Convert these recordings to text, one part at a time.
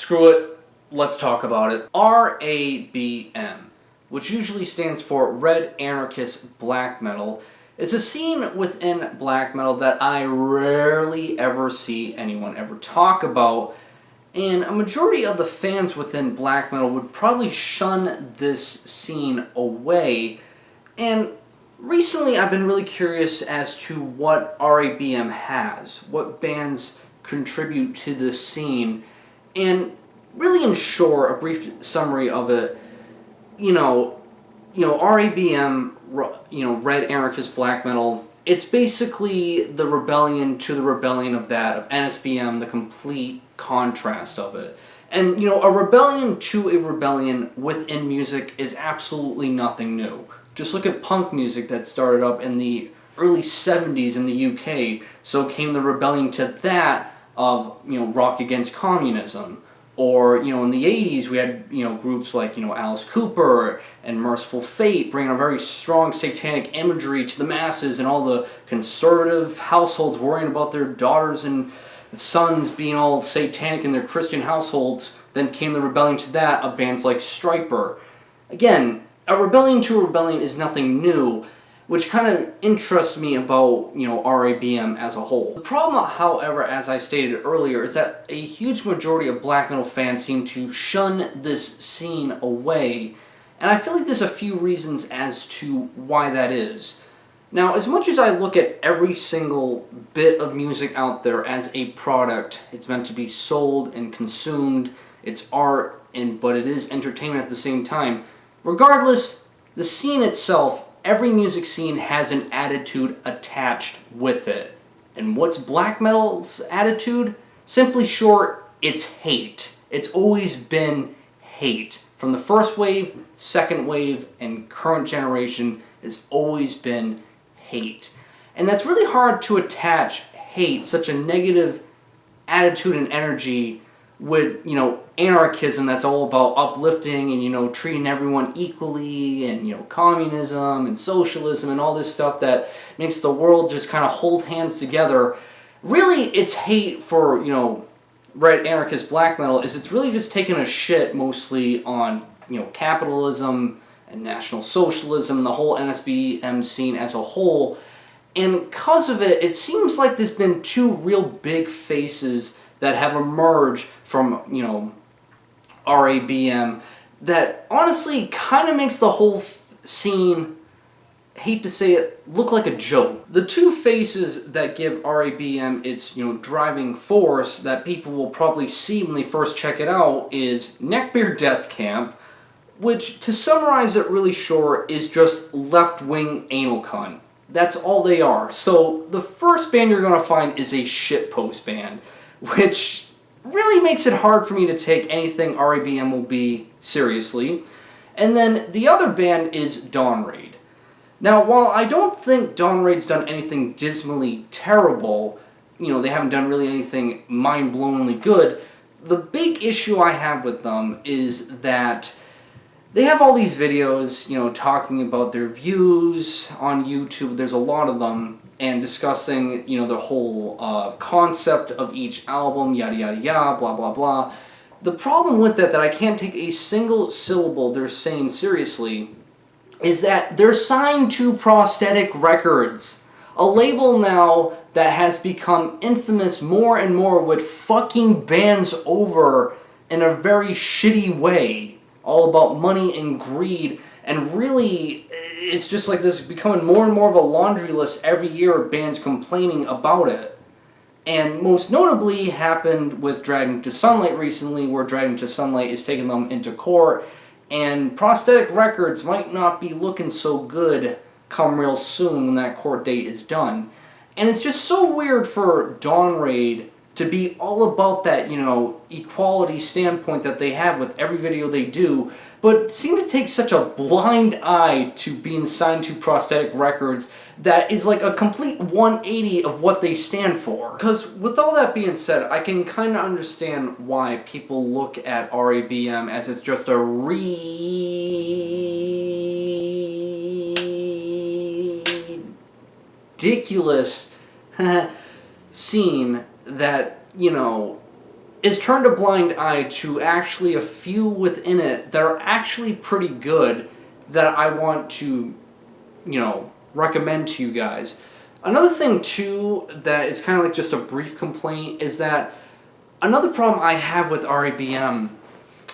Screw it, let's talk about it. RABM, which usually stands for Red Anarchist Black Metal, is a scene within black metal that I rarely ever see anyone ever talk about, and a majority of the fans within black metal would probably shun this scene away. And recently I've been really curious as to what RABM has, what bands contribute to this scene, and really in short, a brief summary of it, RABM, Red Anarchist Black Metal, it's basically the rebellion to the rebellion of that, of NSBM, the complete contrast of it. And, a rebellion to a rebellion within music is absolutely nothing new. Just look at punk music that started up in the early 70s in the UK, so came the rebellion to that of, Rock Against Communism. Or, in the 80s we had, groups like, Alice Cooper and Merciful Fate bringing a very strong satanic imagery to the masses, and all the conservative households worrying about their daughters and sons being all satanic in their Christian households. Then came the rebellion to that of bands like Striper. Again, a rebellion to a rebellion is nothing new, which kind of interests me about, RABM as a whole. The problem, however, as I stated earlier, is that a huge majority of black metal fans seem to shun this scene away, and I feel like there's a few reasons as to why that is. Now, as much as I look at every single bit of music out there as a product, it's meant to be sold and consumed, it's art, but it is entertainment at the same time, regardless, the scene itself, every music scene has an attitude attached with it. And what's black metal's attitude? Simply short, it's hate. It's always been hate. From the first wave, second wave, and current generation, it's always been hate. And that's really hard to attach hate, such a negative attitude and energy, with, anarchism that's all about uplifting and, treating everyone equally, and, communism and socialism and all this stuff that makes the world just kind of hold hands together. Really, it's hate for, Red Anarchist Black Metal is it's really just taking a shit mostly on, capitalism and National Socialism and the whole NSBM scene as a whole. And because of it, it seems like there's been two real big faces that have emerged from, RABM that honestly kind of makes the whole scene, hate to say it, look like a joke. The two faces that give RABM its, driving force that people will probably see when they first check it out is Neckbeard Death Camp, which, to summarize it really short, is just left-wing anal cunt. That's all they are. So the first band you're going to find is a shitpost band, which really makes it hard for me to take anything RABM will be seriously. And then the other band is Dawn Raid. Now, while I don't think Dawn Raid's done anything dismally terrible, they haven't done really anything mind-blowingly good, the big issue I have with them is that they have all these videos, talking about their views on YouTube. There's a lot of them, and discussing, the whole concept of each album, yada yada yada, blah blah blah. The problem with that I can't take a single syllable they're saying seriously, is that they're signed to Prosthetic Records, a label now that has become infamous more and more with fucking bands over in a very shitty way, all about money and greed, and really, it's just like this becoming more and more of a laundry list every year of bands complaining about it. And most notably happened with Dragging to Sunlight recently, where Dragging to Sunlight is taking them into court, and Prosthetic Records might not be looking so good come real soon when that court date is done. And it's just so weird for Dawn Raid to be all about that, equality standpoint that they have with every video they do, but seem to take such a blind eye to being signed to Prosthetic Records that is like a complete 180 of what they stand for. Because with all that being said, I can kind of understand why people look at RABM as it's just a ridiculous scene that, is turned a blind eye to actually a few within it that are actually pretty good that I want to, recommend to you guys. Another thing too that is kind of like just a brief complaint is that another problem I have with RABM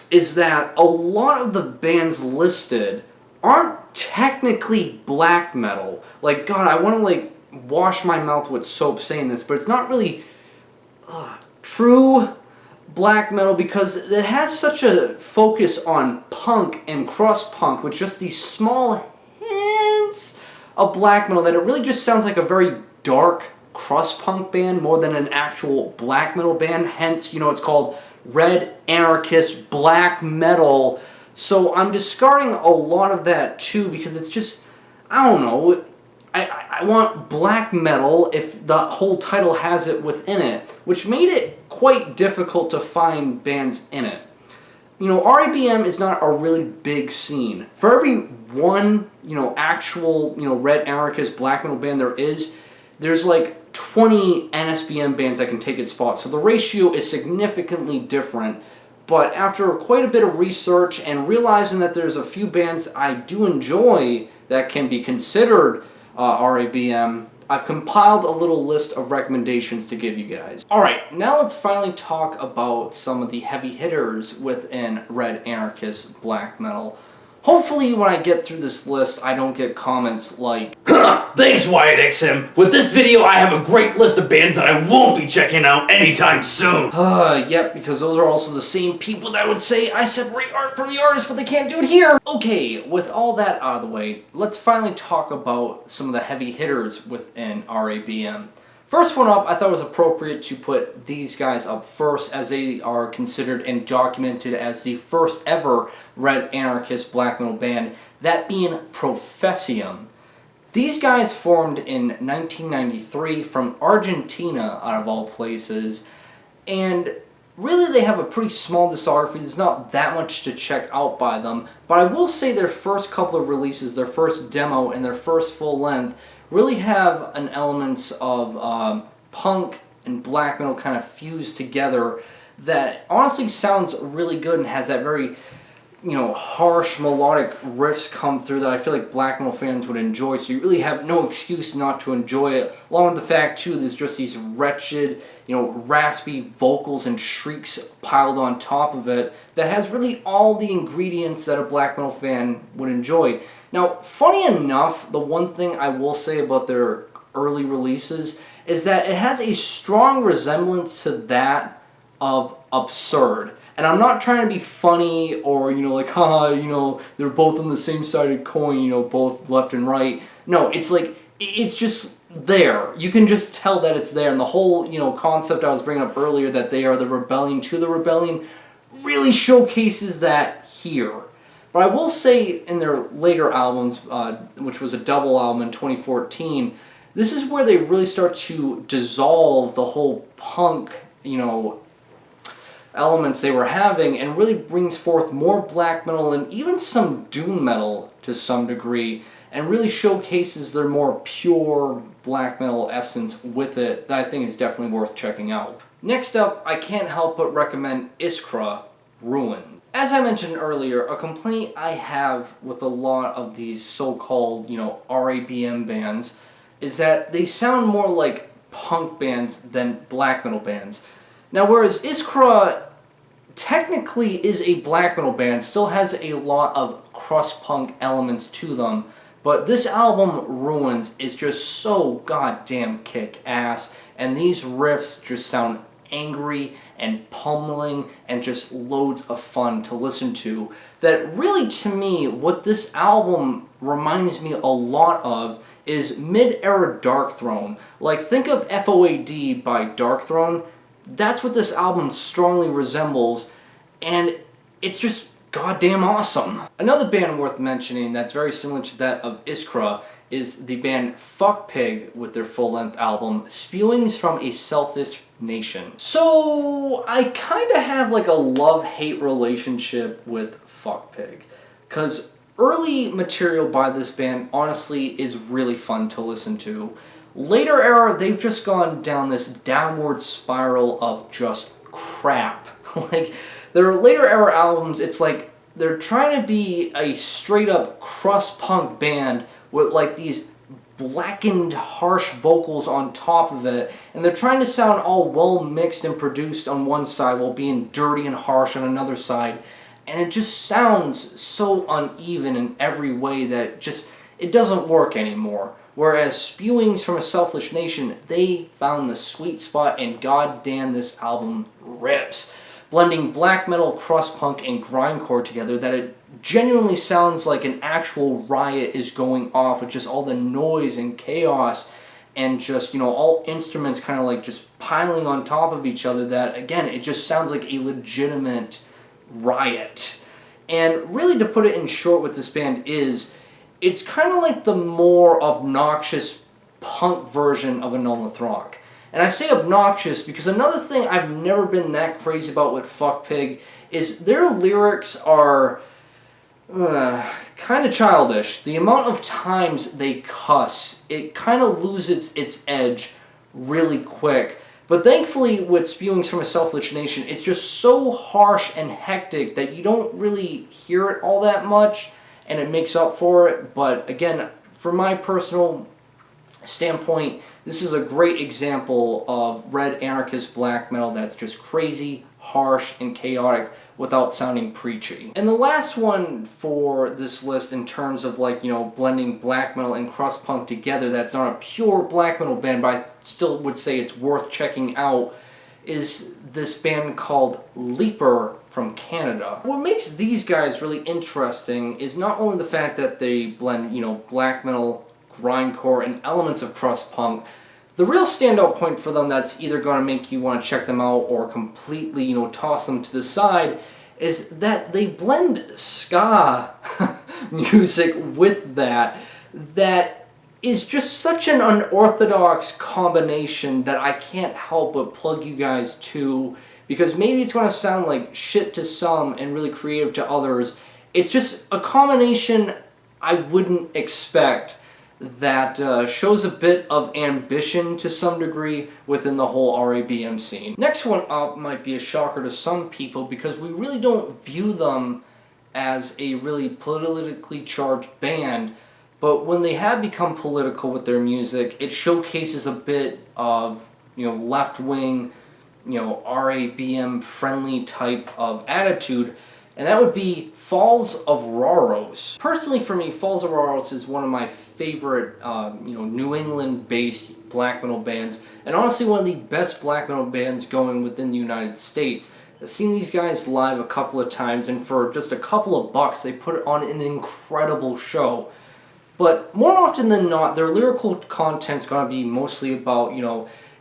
is that a lot of the bands listed aren't technically black metal. Like, God, I want to wash my mouth with soap saying this, but it's not really true black metal because it has such a focus on punk and crust punk with just these small hints of black metal that it really just sounds like a very dark crust punk band more than an actual black metal band. Hence, it's called Red Anarchist Black Metal. So I'm discarding a lot of that too because it's just, I don't know, I want black metal if the whole title has it within it, which made it quite difficult to find bands in it. RABM is not a really big scene. For every one, actual, Red Anarchist black metal band there's like 20 NSBM bands that can take its spot. So the ratio is significantly different. But after quite a bit of research and realizing that there's a few bands I do enjoy that can be considered RABM, I've compiled a little list of recommendations to give you guys. Alright, now let's finally talk about some of the heavy hitters within Red Anarchist black metal. Hopefully when I get through this list, I don't get comments like, "Huh, thanks Wyatt XM. With this video, I have a great list of bands that I won't be checking out anytime soon." Yep, because those are also the same people that would say I separate art from the artist, but they can't do it here. Okay, with all that out of the way, let's finally talk about some of the heavy hitters within RABM. First one up, I thought it was appropriate to put these guys up first as they are considered and documented as the first ever Red Anarchist black metal band, that being Profecium. These guys formed in 1993 from Argentina, out of all places, and really they have a pretty small discography. There's not that much to check out by them, but I will say their first couple of releases, their first demo and their first full length, really have an elements of punk and black metal kind of fused together that honestly sounds really good and has that very, harsh melodic riffs come through that I feel like black metal fans would enjoy. So you really have no excuse not to enjoy it. Along with the fact too, there's just these wretched, raspy vocals and shrieks piled on top of it that has really all the ingredients that a black metal fan would enjoy. Now, funny enough, the one thing I will say about their early releases is that it has a strong resemblance to that of Absurd. And I'm not trying to be funny or, they're both on the same sided coin, both left and right. No, it's like, it's just there. You can just tell that it's there. And the whole, concept I was bringing up earlier that they are the rebellion to the rebellion really showcases that here. But I will say in their later albums, which was a double album in 2014, this is where they really start to dissolve the whole punk, elements they were having and really brings forth more black metal and even some doom metal to some degree and really showcases their more pure black metal essence with it that I think is definitely worth checking out. Next up, I can't help but recommend Iskra, Ruins. As I mentioned earlier, a complaint I have with a lot of these so-called, RABM bands is that they sound more like punk bands than black metal bands. Now, whereas Iskra technically is a black metal band, still has a lot of crust punk elements to them, but this album, Ruins, is just so goddamn kick-ass, and these riffs just sound angry and pummeling and just loads of fun to listen to. That really, to me, what this album reminds me a lot of is mid-era Darkthrone. Like, think of FOAD by Darkthrone. That's what this album strongly resembles, and it's just goddamn awesome. Another band worth mentioning that's very similar to that of Iskra is the band Fukpig with their full-length album, Spewings from a Selfish Nation. So, I kind of have like a love-hate relationship with Fukpig, because early material by this band honestly is really fun to listen to. Later era, they've just gone down this downward spiral of just crap. Like, their later era albums, it's like they're trying to be a straight up crust punk band with like these blackened, harsh vocals on top of it, and they're trying to sound all well mixed and produced on one side while being dirty and harsh on another side, and it just sounds so uneven in every way that it doesn't work anymore. Whereas Spewings from a Selfish Nation, they found the sweet spot, and goddamn, this album rips. Blending black metal, crust punk, and grindcore together, that it genuinely sounds like an actual riot is going off with just all the noise and chaos and just, all instruments kind of like just piling on top of each other, that, again, it just sounds like a legitimate riot. And really, to put it in short, what this band is, it's kind of like the more obnoxious punk version of a Nolith Rock. And I say obnoxious because another thing I've never been that crazy about with Fukpig is their lyrics are kind of childish. The amount of times they cuss, it kind of loses its edge really quick. But thankfully, with Spewings from a Selfish Nation, it's just so harsh and hectic that you don't really hear it all that much, and it makes up for it. But again, from my personal standpoint, this is a great example of red anarchist black metal that's just crazy, harsh, and chaotic without sounding preachy. And the last one for this list in terms of blending black metal and crust punk together, that's not a pure black metal band, but I still would say it's worth checking out, is this band called Leper from Canada. What makes these guys really interesting is not only the fact that they blend, black metal, grindcore, and elements of crust punk. The real standout point for them that's either going to make you want to check them out or completely, toss them to the side, is that they blend ska music with that is just such an unorthodox combination that I can't help but plug you guys to, because maybe it's going to sound like shit to some and really creative to others. It's just a combination I wouldn't expect that shows a bit of ambition to some degree within the whole RABM scene. Next one up might be a shocker to some people because we really don't view them as a really politically charged band, but when they have become political with their music, it showcases a bit of, left-wing, RABM friendly type of attitude, and that would be Falls of Rauros. Personally, for me, Falls of Rauros is one of my favorite, New England-based black metal bands, and honestly one of the best black metal bands going within the United States. I've seen these guys live a couple of times, and for just a couple of bucks, they put on an incredible show. But more often than not, their lyrical content's gonna be mostly about,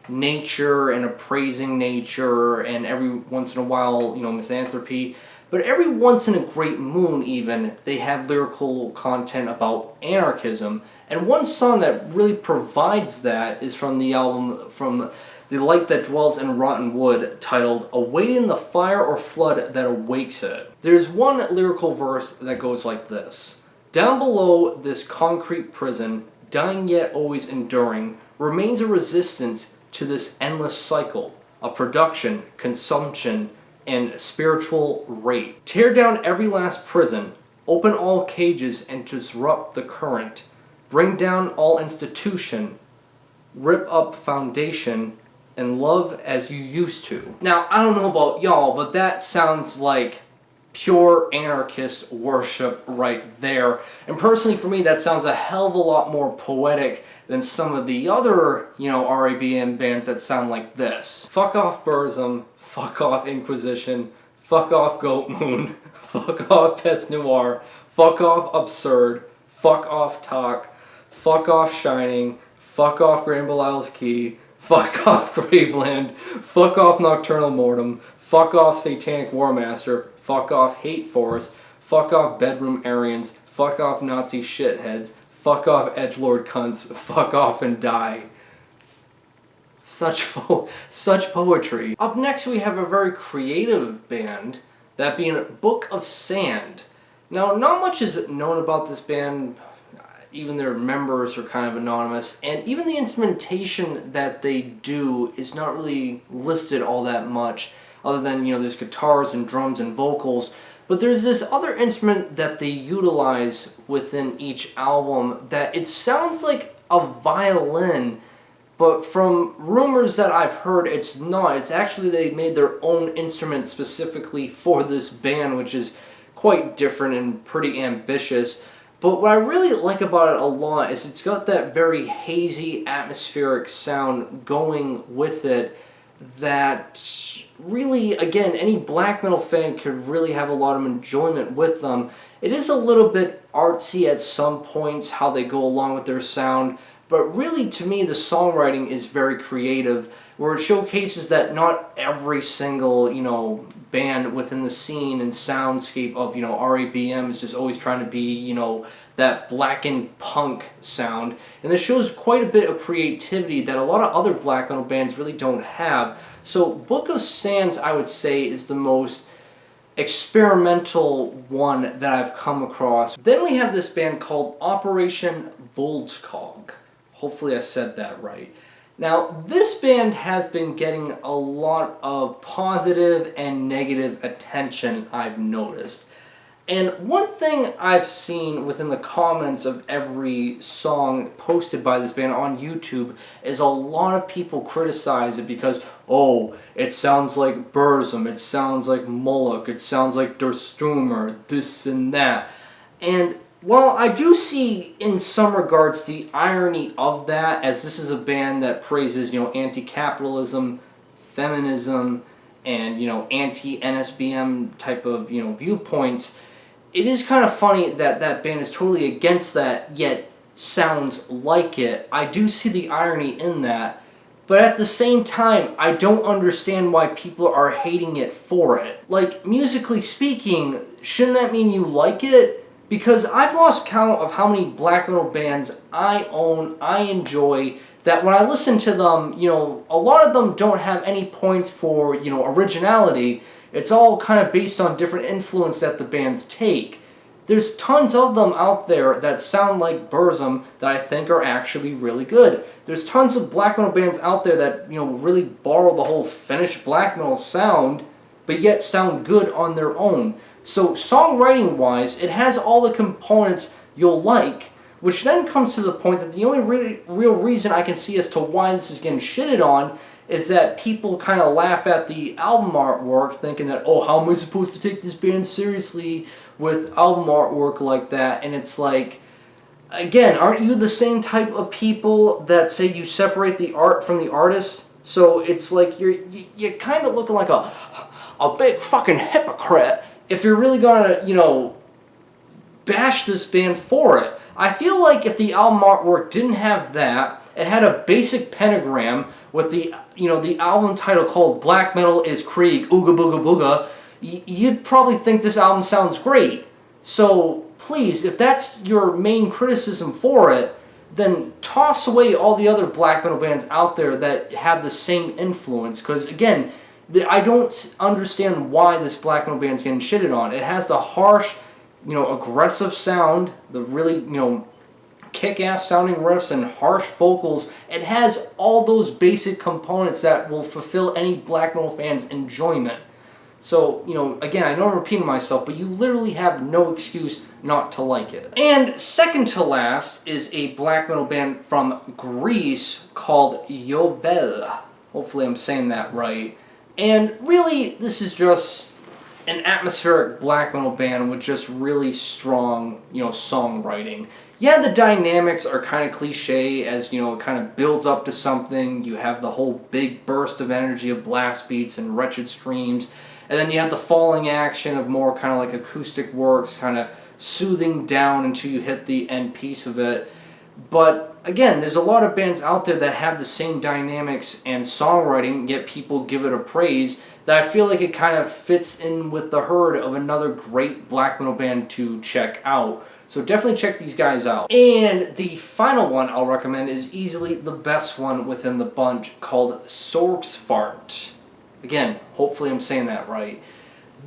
nature and appraising nature, and every once in a while, misanthropy. But every once in a great moon, even, they have lyrical content about anarchism. And one song that really provides that is from the album From the Light That Dwells in Rotten Wood, titled Awaiting the Fire or Flood That Awakes It. There's one lyrical verse that goes like this: Down below this concrete prison, dying yet always enduring, remains a resistance to this endless cycle of production, consumption, and spiritual rape. Tear down every last prison, open all cages and disrupt the current. Bring down all institution, rip up foundation, and love as you used to. Now, I don't know about y'all, but that sounds like pure anarchist worship right there. And personally, for me, that sounds a hell of a lot more poetic than some of the other, RABM bands that sound like this. Fuck off Burzum, fuck off Inquisition, fuck off Goat Moon, fuck off Pest Noir, fuck off Absurd, fuck off Talk, fuck off Shining, fuck off Grand Belial's Key, fuck off Graveland, fuck off Nocturnal Mortem, fuck off Satanic Warmaster, fuck off Hate Force, fuck off Bedroom Aryans, fuck off Nazi shitheads, fuck off edgelord cunts, fuck off and die. Such poetry. Up next we have a very creative band, that being Book of Sand. Now, not much is known about this band. Even their members are kind of anonymous, and even the instrumentation that they do is not really listed all that much. other than, there's guitars and drums and vocals. But there's this other instrument that they utilize within each album that it sounds like a violin, but from rumors that I've heard, it's not. It's actually they made their own instrument specifically for this band, which is quite different and pretty ambitious. But what I really like about it a lot is it's got that very hazy, atmospheric sound going with it that really, again, any black metal fan could really have a lot of enjoyment with them. It is a little bit artsy at some points, how they go along with their sound, but really, to me, the songwriting is very creative, where it showcases that not every single, band within the scene and soundscape of, RABM is just always trying to be, that blackened punk sound. And this shows quite a bit of creativity that a lot of other black metal bands really don't have. So Book of Sands, I would say, is the most experimental one that I've come across. Then we have this band called Operation Volkstod. Hopefully I said that right. Now, this band has been getting a lot of positive and negative attention, I've noticed. And one thing I've seen within the comments of every song posted by this band on YouTube is a lot of people criticize it because, oh, it sounds like Burzum, it sounds like Moloch, it sounds like Der Stürmer, this and that. And while I do see, in some regards, the irony of that, as this is a band that praises, anti-capitalism, feminism, and, anti-NSBM type of, viewpoints, it is kind of funny that that band is totally against that, yet sounds like it. I do see the irony in that, but at the same time, I don't understand why people are hating it for it. Like, musically speaking, shouldn't that mean you like it? Because I've lost count of how many black metal bands I own, I enjoy, that when I listen to them, a lot of them don't have any points for, originality. It's all kind of based on different influence that the bands take. There's tons of them out there that sound like Burzum that I think are actually really good. There's tons of black metal bands out there that, really borrow the whole Finnish black metal sound, but yet sound good on their own. So songwriting-wise, it has all the components you'll like, which then comes to the point that the only real reason I can see as to why this is getting shitted on is that people kind of laugh at the album artwork, thinking that, oh, how am I supposed to take this band seriously with album artwork like that? And it's like, again, aren't you the same type of people that say you separate the art from the artist? So it's like you're kind of looking like a big fucking hypocrite if you're really gonna, bash this band for it. I feel like if the album artwork didn't have that, it had a basic pentagram with the, the album title called Black Metal is Krieg, Ooga Booga Booga, you'd probably think this album sounds great. So please, if that's your main criticism for it, then toss away all the other black metal bands out there that have the same influence. Because again, I don't understand why this black metal band's getting shitted on. It has the harsh, aggressive sound, the really, kick-ass sounding riffs and harsh vocals. It has all those basic components that will fulfill any black metal fan's enjoyment. So, again, I know I'm repeating myself, but you literally have no excuse not to like it. And second to last is a black metal band from Greece called Yovel. Hopefully I'm saying that right. And really, this is just an atmospheric black metal band with just really strong, songwriting. Yeah, the dynamics are kind of cliche as, it kind of builds up to something. You have the whole big burst of energy of blast beats and wretched screams. And then you have the falling action of more kind of like acoustic works, kind of soothing down until you hit the end piece of it. But again, there's a lot of bands out there that have the same dynamics and songwriting, yet people give it a praise, that I feel like it kind of fits in with the herd of another great black metal band to check out. So definitely check these guys out. And the final one I'll recommend is easily the best one within the bunch, called Sorgsvart. Again, hopefully I'm saying that right.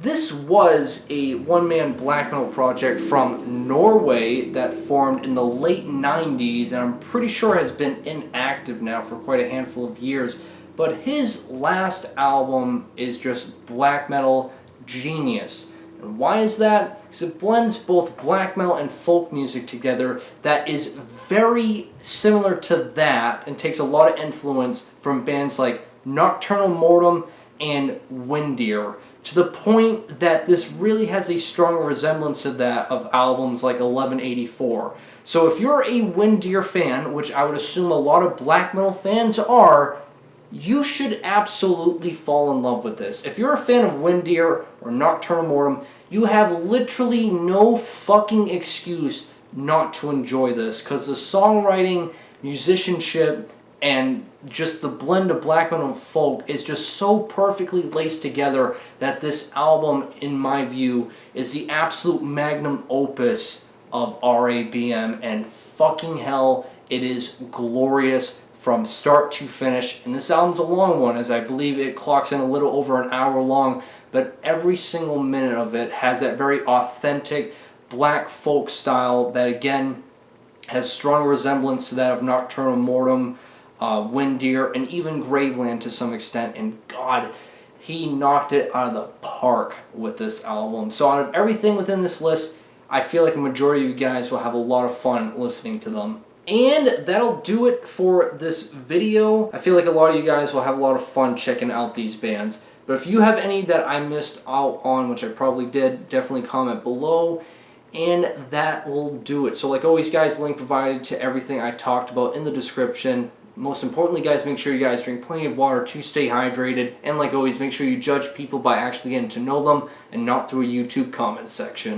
This was a one-man black metal project from Norway that formed in the late 90s, and I'm pretty sure has been inactive now for quite a handful of years. but his last album is just black metal genius. And why is that? Because it blends both black metal and folk music together that is very similar to that and takes a lot of influence from bands like Nocturnal Mortem and Windear, to the point that this really has a strong resemblance to that of albums like 1184. So if you're a Windear fan, which I would assume a lot of black metal fans are, you should absolutely fall in love with this. If you're a fan of Windear or Nocturnal Mortem, you have literally no fucking excuse not to enjoy this, because the songwriting, musicianship, and just the blend of black metal and folk is just so perfectly laced together that this album, in my view, is the absolute magnum opus of RABM, and fucking hell, it is glorious from start to finish. And this album's a long one, as I believe it clocks in a little over an hour long, but every single minute of it has that very authentic black folk style that, again, has strong resemblance to that of Nocturnal Mortem, Windear, and even Graveland to some extent. And God, he knocked it out of the park with this album. So out of everything within this list, I feel like a majority of you guys will have a lot of fun listening to them. And that'll do it for this video. I feel like a lot of you guys will have a lot of fun checking out these bands. But if you have any that I missed out on, which I probably did, definitely comment below. And that will do it. So like always, guys, link provided to everything I talked about in the description. Most importantly, guys, make sure you guys drink plenty of water to stay hydrated. And like always, make sure you judge people by actually getting to know them and not through a YouTube comment section.